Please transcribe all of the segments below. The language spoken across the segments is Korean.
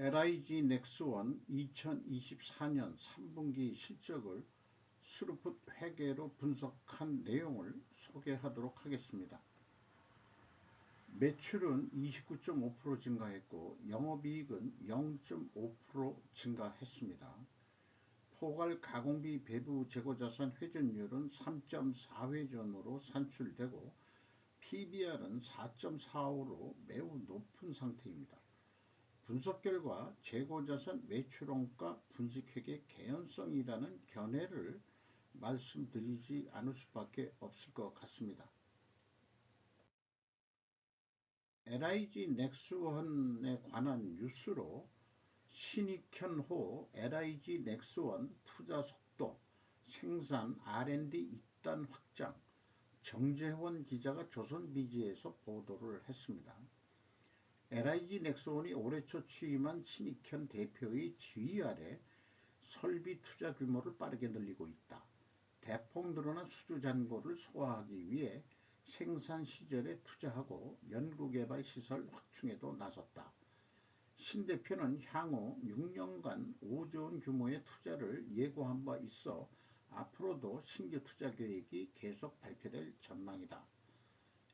LIG 넥스원 2024년 3분기 실적을 스루풋 회계로 분석한 내용을 소개하도록 하겠습니다. 매출은 29.5% 증가했고 영업이익은 0.5% 증가했습니다. 포괄 가공비 배부 재고자산 회전율은 3.4회전으로 산출되고 PBR은 4.45로 매우 높은 상태입니다. 분석 결과 재고자산 매출원가 분식회계 개연성이라는 견해를 말씀드리지 않을 수밖에 없을 것 같습니다. LIG 넥스원에 관한 뉴스로 신익현호 LIG 넥스원 투자 속도, 생산 R&D 입단 확장, 정재원 기자가 조선비즈에서 보도를 했습니다. LIG 넥스원이 올해 초 취임한 신익현 대표의 지휘 아래 설비 투자 규모를 빠르게 늘리고 있다. 대폭 늘어난 수주 잔고를 소화하기 위해 생산 시절에 투자하고 연구개발 시설 확충에도 나섰다. 신 대표는 향후 6년간 5조 원 규모의 투자를 예고한 바 있어 앞으로도 신규 투자 계획이 계속 발표될 전망이다.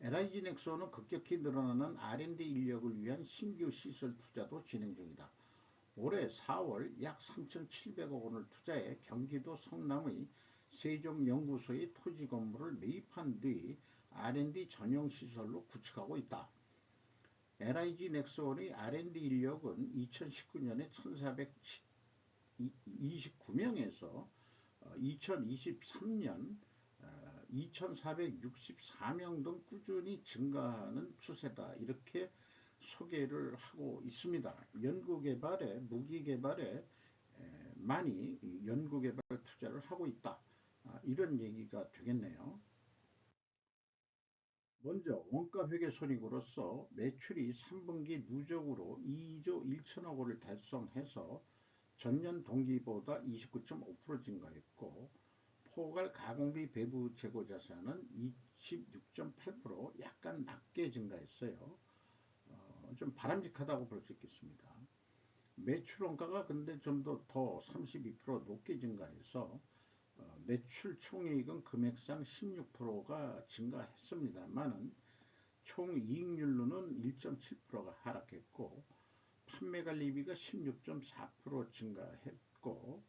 LIG 넥스원은 급격히 늘어나는 R&D 인력을 위한 신규 시설 투자도 진행 중이다. 올해 4월 약 3,700억 원을 투자해 경기도 성남의 세종연구소의 토지 건물을 매입한 뒤 R&D 전용 시설로 구축하고 있다. LIG 넥스원의 R&D 인력은 2019년에 1,429명에서 2023년 2,464명 등 꾸준히 증가하는 추세다. 이렇게 소개를 하고 있습니다. 연구개발에 무기개발에 많이 연구개발 투자를 하고 있다. 이런 얘기가 되겠네요. 먼저 원가회계 손익으로서 매출이 3분기 누적으로 2조 1천억 원을 달성해서 전년 동기보다 29.5% 증가했고 포괄 가공비 배부 재고자산은 26.8% 약간 낮게 증가했어요. 좀 바람직하다고 볼 수 있겠습니다. 매출 원가가 근데 좀 더 32% 높게 증가해서 매출 총이익은 금액상 16%가 증가했습니다만은 총이익률로는 1.7%가 하락했고 판매관리비가 16.4% 증가했고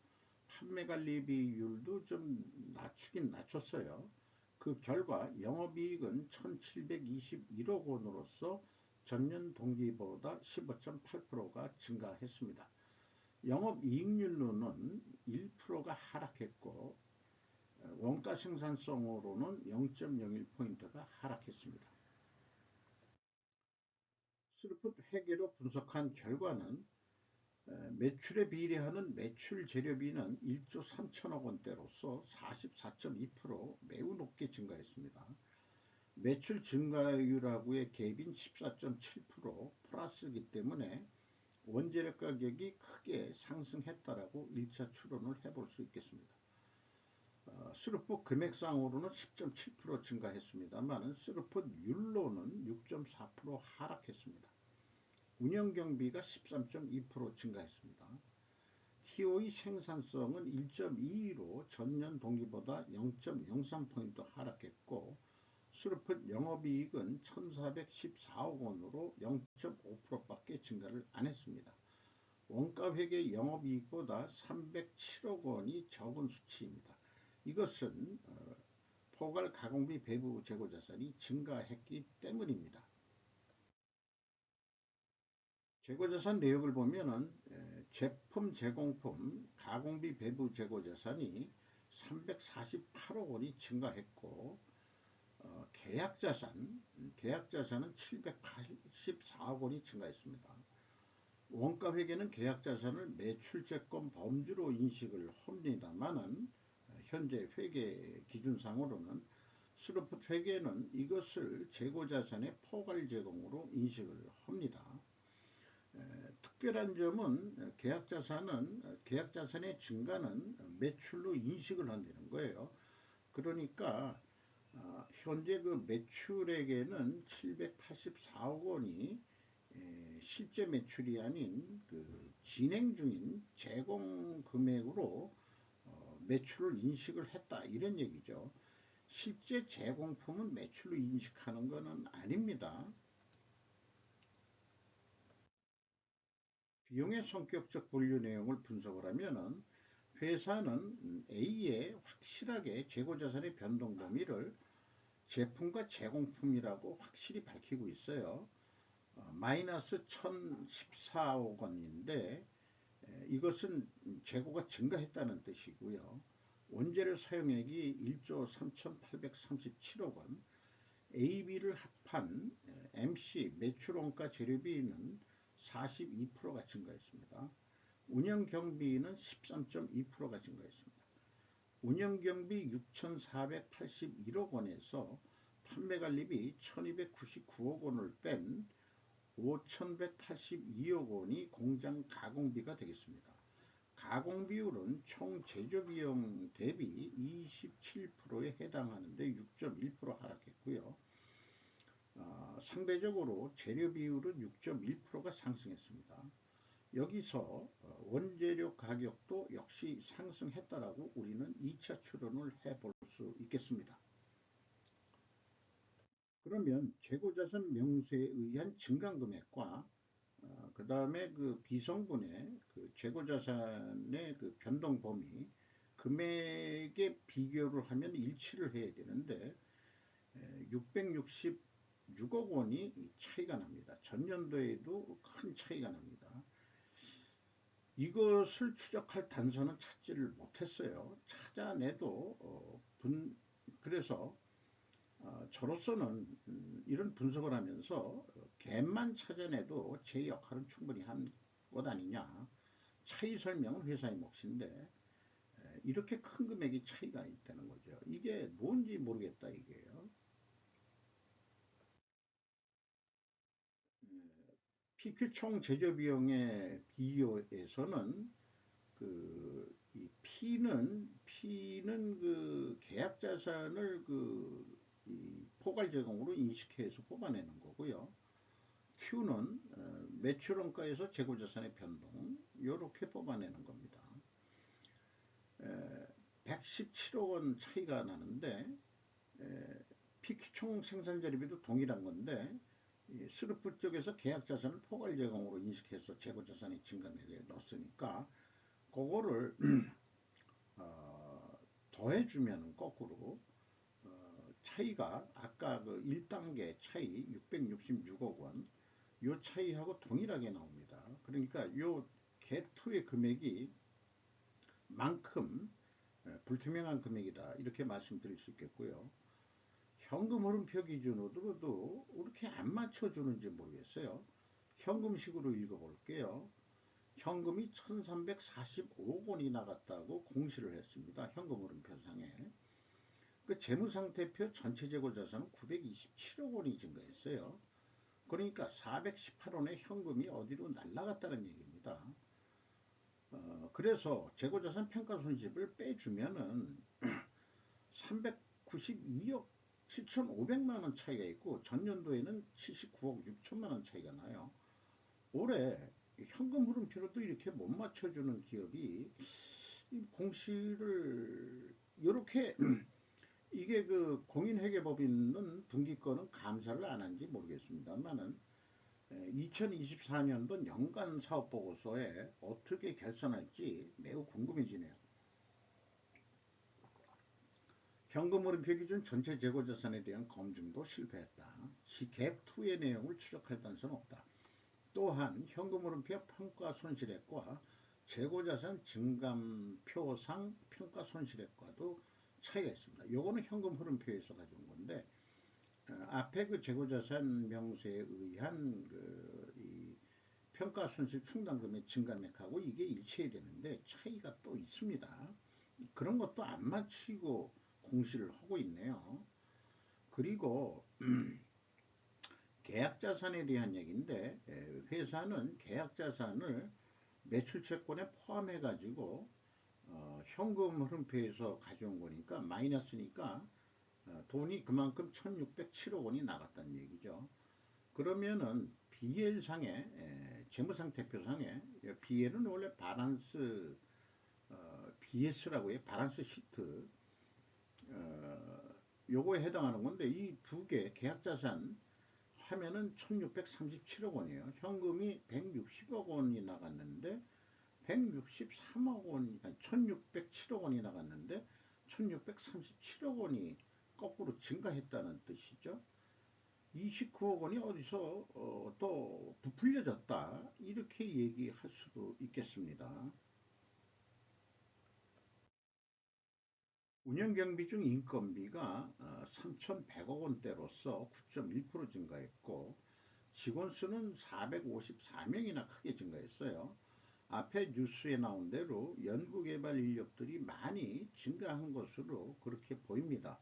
판매관리비율도 좀 낮추긴 낮췄어요. 그 결과 영업이익은 1,721억 원으로서 전년 동기보다 15.8%가 증가했습니다. 영업이익률로는 1%가 하락했고 원가 생산성으로는 0.01포인트가 하락했습니다. 스루풋 회계로 분석한 결과는 매출에 비례하는 매출 재료비는 1조 3천억 원대로서 44.2% 매우 높게 증가했습니다. 매출 증가율하고의 갭인 14.7% 플러스이기 때문에 원재료 가격이 크게 상승했다라고 1차 추론을 해볼 수 있겠습니다. 스루풋 금액상으로는 10.7% 증가했습니다만 스루풋 율로는 6.4% 하락했습니다. 운영경비가 13.2% 증가했습니다. TO의 생산성은 1.22로 전년 동기보다 0.03포인트 하락했고 스루풋 영업이익은 1,414억 원으로 0.5%밖에 증가를 안 했습니다. 원가회계 영업이익보다 307억 원이 적은 수치입니다. 이것은 포괄 가공비 배부 재고자산이 증가했기 때문입니다. 재고자산 내역을 보면은 제품 제공품 가공비 배부 재고자산이 348억 원이 증가했고 계약자산은 784억 원이 증가했습니다. 원가회계는 계약자산을 매출채권 범주로 인식을 합니다만은 현재 회계 기준상으로는 스루풋 회계는 이것을 재고자산의 포괄 제공으로 인식을 합니다. 특별한 점은 계약자산의 증가는 매출로 인식을 한다는 거예요. 그러니까 현재 그 매출액에는 784억 원이 실제 매출이 아닌 그 진행 중인 제공 금액으로 매출을 인식을 했다 이런 얘기죠. 실제 제공품은 매출로 인식하는 것은 아닙니다. 비용의 성격적 분류 내용을 분석을 하면은 회사는 A에 확실하게 재고자산의 변동 범위를 제품과 제공품이라고 확실히 밝히고 있어요. 마이너스 1014억 원인데 이것은 재고가 증가했다는 뜻이고요. 원재료 사용액이 1조 3,837억 원, AB를 합한 MC 매출원가 재료비는 42%가 증가했습니다. 운영경비는 13.2%가 증가했습니다. 운영경비 6,481억 원에서 판매관리비 1,299억 원을 뺀 5,182억 원이 공장 가공비가 되겠습니다. 가공비율은 총 제조비용 대비 27%에 해당하는데 6.1% 하락했고요. 상대적으로 재료비율은 6.1%가 상승했습니다. 여기서 원재료 가격도 역시 상승했다라고 우리는 2차 추론을 해볼 수 있겠습니다. 그러면 재고자산 명세에 의한 증감금액과 그 다음에 그 비성분의 그 재고자산의 그 변동 범위 금액의 비교를 하면 일치를 해야 되는데 666억 원이 차이가 납니다. 전년도에도 큰 차이가 납니다. 이것을 추적할 단서는 찾지를 못했어요. 찾아내도 그래서 저로서는 이런 분석을 하면서 갭만 찾아내도 제 역할은 충분히 한 것 아니냐. 차이 설명은 회사의 몫인데 이렇게 큰 금액이 차이가 있다는 거죠. 이게 뭔지 모르겠다 이게요. PQ 총 제조 비용의 비교에서는 이 P는 그 계약 자산을 이 포괄 제공으로 인식해서 뽑아내는 거고요. Q는 매출 원가에서 재고 자산의 변동 이렇게 뽑아내는 겁니다. 117억 원 차이가 나는데 PQ 총 생산 재료비도 동일한 건데 스루프 쪽에서 계약 자산을 포괄 제공으로 인식해서 재고 자산의 증감액에 넣었으니까 그거를 더해주면 거꾸로 차이가 아까 그 1단계 차이 666억 원 요 차이하고 동일하게 나옵니다. 그러니까 요 갭2의 금액이 만큼 불투명한 금액이다 이렇게 말씀드릴 수 있겠고요. 현금 흐름표 기준으로도 이렇게 안 맞춰주는지 모르겠어요. 현금식으로 읽어볼게요. 현금이 1345억 원이 나갔다고 공시를 했습니다. 현금 흐름표상에. 그 재무상태표 전체 재고자산은 927억 원이 증가했어요. 그러니까 418원의 현금이 어디로 날라갔다는 얘기입니다. 그래서 재고자산 평가손실을 빼주면은 392억 7,500만원 차이가 있고 전년도에는 79억 6천만원 차이가 나요. 올해 현금 흐름표로도 이렇게 못 맞춰주는 기업이 공시를 이렇게 이게 그 공인회계법인은 분기권은 감사를 안 한지 모르겠습니다만은 2024년도 연간 사업보고서에 어떻게 결산할지 매우 궁금해지네요. 현금 흐름표 기준 전체 재고자산에 대한 검증도 실패했다. 갭2의 내용을 추적할 단서는 없다. 또한 현금 흐름표 평가 손실액과 재고자산 증감표상 평가 손실액과도 차이가 있습니다. 요거는 현금 흐름표에서 가져온 건데 앞에 그 재고자산 명세에 의한 이 평가 손실 충당금의 증감액하고 이게 일치해야 되는데 차이가 또 있습니다. 그런 것도 안 맞추고 공시를 하고 있네요. 그리고 계약자산에 대한 얘기인데 회사는 계약자산을 매출채권에 포함해 가지고 현금 흐름표에서 가져온 거니까 마이너스니까 돈이 그만큼 1607억 원이 나갔다는 얘기죠. 그러면은 BL상에 재무상태표상에 BL은 원래 바란스 BS라고 해요. 바란스 시트 요거에 해당하는 건데 이 두 개 계약자산 하면은 1637억 원이에요. 현금이 160억 원이 나갔는데 163억 원, 아니 1607억 원이 나갔는데 1637억 원이 거꾸로 증가했다는 뜻이죠. 29억 원이 어디서 또 부풀려졌다 이렇게 얘기할 수도 있겠습니다. 운영경비 중 인건비가 3,100억 원대로서 9.1% 증가했고 직원 수는 454명이나 크게 증가했어요. 앞에 뉴스에 나온 대로 연구개발 인력들이 많이 증가한 것으로 그렇게 보입니다.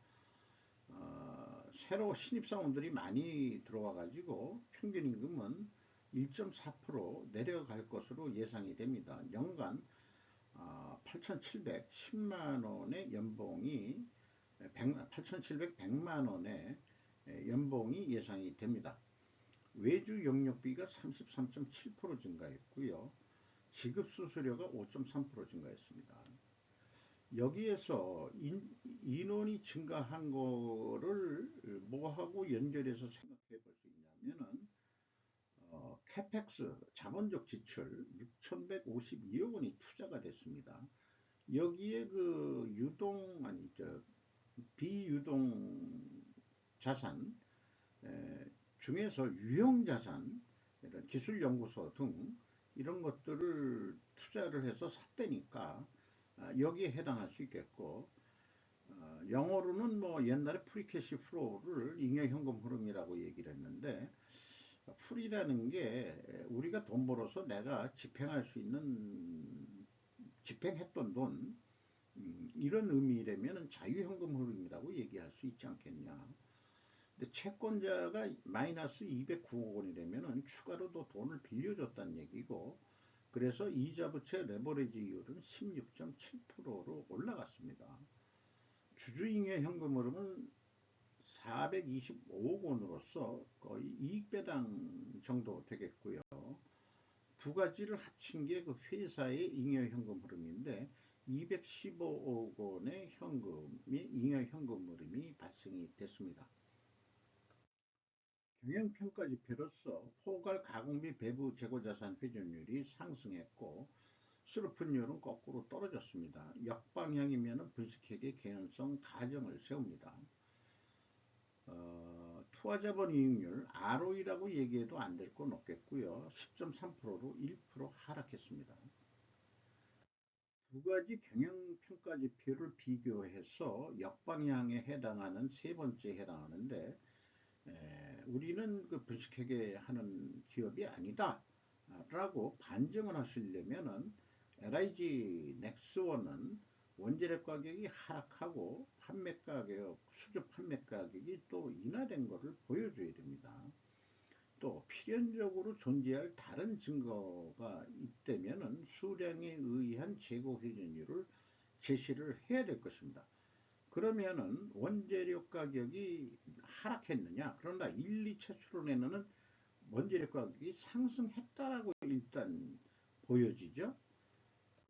새로 신입사원들이 많이 들어와 가지고 평균 임금은 1.4% 내려갈 것으로 예상이 됩니다. 연간 8,710만 원의 연봉이 8,700만 원의 연봉이 예상이 됩니다. 외주 영역비가 33.7% 증가했고요. 지급 수수료가 5.3% 증가했습니다. 여기에서 인원이 증가한 거를 뭐하고 연결해서 생각해 볼 수 있냐면은 캐펙스 자본적 지출 6,152억 원이 투자가 됐습니다. 여기에 그 유동 아니 저 비유동 자산 중에서 유형 자산 이런 기술연구소 등 이런 것들을 투자를 해서 샀다니까 여기에 해당할 수 있겠고 영어로는 뭐 옛날에 프리캐시 플로우를 잉여현금 흐름이라고 얘기를 했는데 풀이라는 게 우리가 돈 벌어서 내가 집행할 수 있는 집행했던 돈 이런 의미라면 자유현금 흐름이라고 얘기할 수 있지 않겠냐. 근데 채권자가 마이너스 209억 원이라면 추가로 더 돈을 빌려줬다는 얘기고 그래서 이자 부채 레버리지율은 16.7%로 올라갔습니다. 주주잉여 현금 흐름은 425억 원으로서 거의 이익배당 정도 되겠고요. 두 가지를 합친 게 그 회사의 잉여 현금 흐름인데 215억 원의 현금이 잉여 현금 흐름이 발생이 됐습니다. 경영평가 지표로서 포괄 가공비 배부 재고자산 회전율이 상승했고 수르픈율은 거꾸로 떨어졌습니다. 역방향이면 분식회계 개연성 가정을 세웁니다. 투하자본 이익률 ROE라고 얘기해도 안 될 건 없겠고요. 10.3%로 1% 하락했습니다. 두 가지 경영평가 지표를 비교해서 역방향에 해당하는 세 번째에 해당하는데 우리는 그 분식회계 하는 기업이 아니다 라고 반증을 하시려면은 LIG 넥스원은 원재료 가격이 하락하고 판매 가격, 수주 판매 가격이 또 인하된 것을 보여줘야 됩니다. 또 필연적으로 존재할 다른 증거가 있다면은 수량에 의한 재고 회전율을 제시를 해야 될 것입니다. 그러면은 원재료 가격이 하락했느냐? 그러나 1, 2차 추론에는 원재료 가격이 상승했다라고 일단 보여지죠.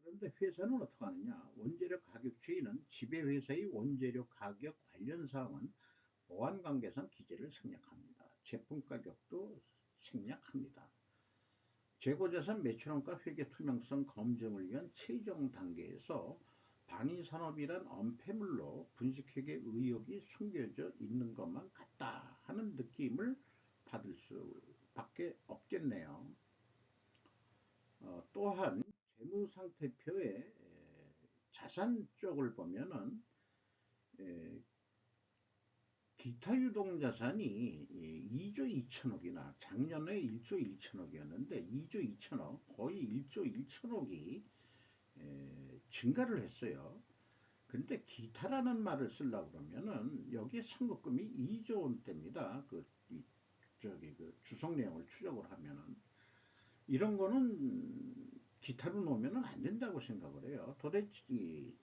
그런데 회사는 어떻게 하느냐? 원재료 가격 추이는 지배회사의 원재료 가격 관련 사항은 보안관계상 기재를 생략합니다. 제품 가격도 생략합니다. 재고자산 매출원가 회계 투명성 검증을 위한 최종 단계에서 방위산업이란 엄폐물로 분식회계 의혹이 숨겨져 있는 것만 같다 하는 느낌을 받을 수밖에 없겠네요. 또한 재무상태표의 자산 쪽을 보면은 기타 유동자산이 2조 2천억이나 작년에 1조 1천억이었는데 2조 2천억 거의 1조 1천억이 증가를 했어요. 근데 기타라는 말을 쓰려고 그러면은 여기에 선급금이 2조 원대입니다. 그 주석 내용을 추적을 하면은 이런 거는 기타로 놓으면 안 된다고 생각을 해요. 도대체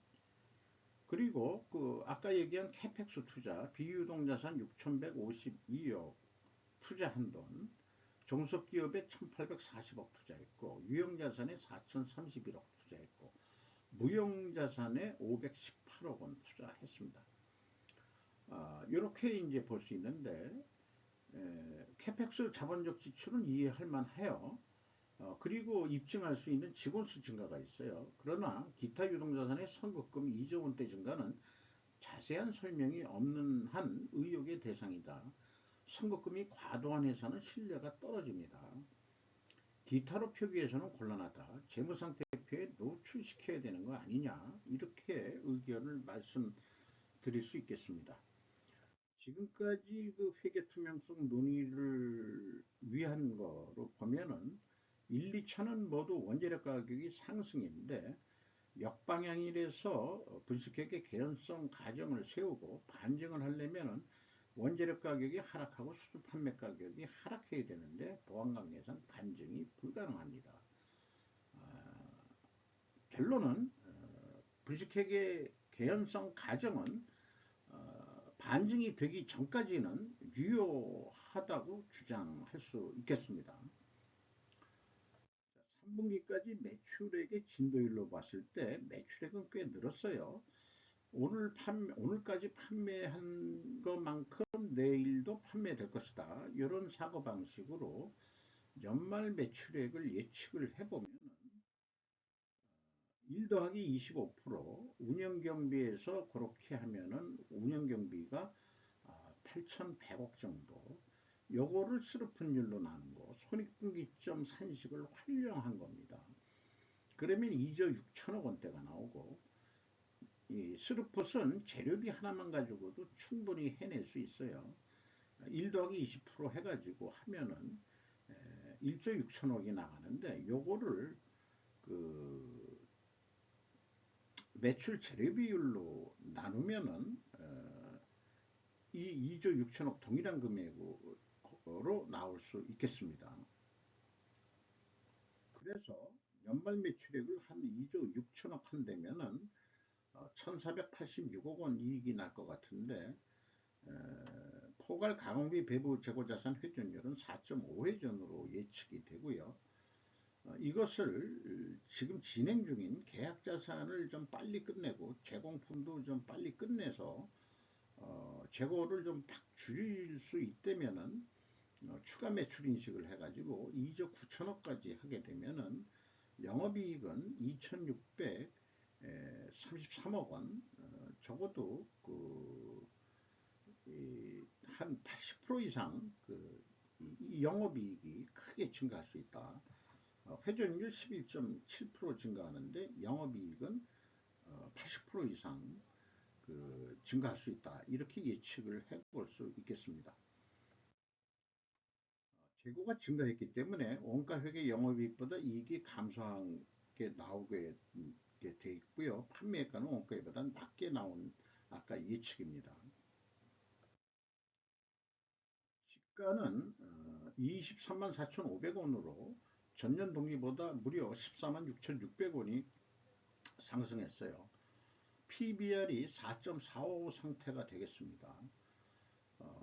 그리고 그 아까 얘기한 캐펙스 투자 비유동자산 6,152억 투자한 돈 종속기업에 1840억 투자했고 유형자산에 4031억 투자했고 무형자산에 518억 원 투자했습니다. 이렇게 이제 볼 수 있는데 캐펙스 자본적 지출은 이해할 만해요. 그리고 입증할 수 있는 직원수 증가가 있어요. 그러나 기타 유동자산의 선급금 2조 원대 증가는 자세한 설명이 없는 한 의혹의 대상이다. 선급금이 과도한 회사는 신뢰가 떨어집니다. 기타로 표기해서는 곤란하다. 재무상태표에 노출시켜야 되는 거 아니냐. 이렇게 의견을 말씀드릴 수 있겠습니다. 지금까지 그 회계 투명성 논의를 위한 거로 보면은 1, 2차는 모두 원재료 가격이 상승인데 역방향이라서 분식회계 개연성 가정을 세우고 반증을 하려면은 원재료 가격이 하락하고 수주 판매 가격이 하락해야 되는데 보안관계상 반증이 불가능합니다. 결론은 분식회계 개연성 가정은 반증이 되기 전까지는 유효하다고 주장할 수 있겠습니다. 3분기까지 매출액의 진도율로 봤을 때 매출액은 꽤 늘었어요. 오늘까지 판매한 것만큼 내일도 판매될 것이다. 이런 사고방식으로 연말 매출액을 예측을 해보면 1 더하기 25% 운영경비에서 그렇게 하면은 운영경비가 8,100억 정도 요거를 스르픈율로 나눈 거 손익분기점 산식을 활용한 겁니다. 그러면 2조 6천억 원대가 나오고 이 스르폿은 재료비 하나만 가지고도 충분히 해낼 수 있어요. 1 더하기 20% 해가지고 하면은 1조 6천억이 나가는데 요거를 그 매출 재료 비율로 나누면은 이 2조 6천억 동일한 금액으로 나올 수 있겠습니다. 그래서 연말 매출액을 한 2조 6천억 한다면은 1486억 원 이익이 날 것 같은데 포괄 가공비 배부 재고자산 회전율은 4.5회전으로 예측이 되고요. 이것을 지금 진행 중인 계약자산을 좀 빨리 끝내고 재공품도 좀 빨리 끝내서 재고를 좀 팍 줄일 수 있다면은 추가 매출 인식을 해가지고 2조 9천억까지 하게 되면은 영업이익은 2,633억 원, 적어도 한 80% 이상 이 영업이익이 크게 증가할 수 있다. 회전율 11.7% 증가하는데 영업이익은 80% 이상 증가할 수 있다. 이렇게 예측을 해볼 수 있겠습니다. 재고가 증가했기 때문에 원가회계 영업이익보다 이익이 감소한 게 나오게 돼 있고요. 판매가는 원가보다 낮게 나온 아까 예측입니다. 시가는 23만 4,500원으로 전년 동기보다 무려 14만 6,600원이 상승했어요. PBR이 4.45 상태가 되겠습니다.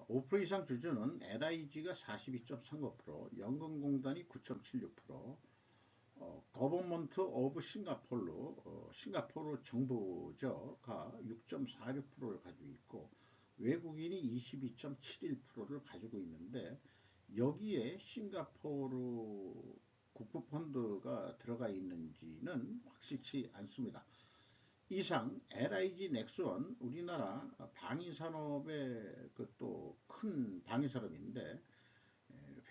5% 이상 주주는 LIG가 42.35%, 연금공단이 9.76%, 거버먼트 오브 싱가포르로 싱가포르 정부가 6.46%를 가지고 있고 외국인이 22.71%를 가지고 있는데 여기에 싱가포르 국부펀드가 들어가 있는지는 확실치 않습니다. 이상 LIG 넥스원 우리나라 방위산업의 또 큰 방위산업인데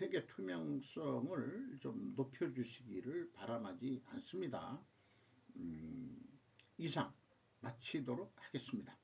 회계 투명성을 좀 높여주시기를 바람하지 않습니다. 이상 마치도록 하겠습니다.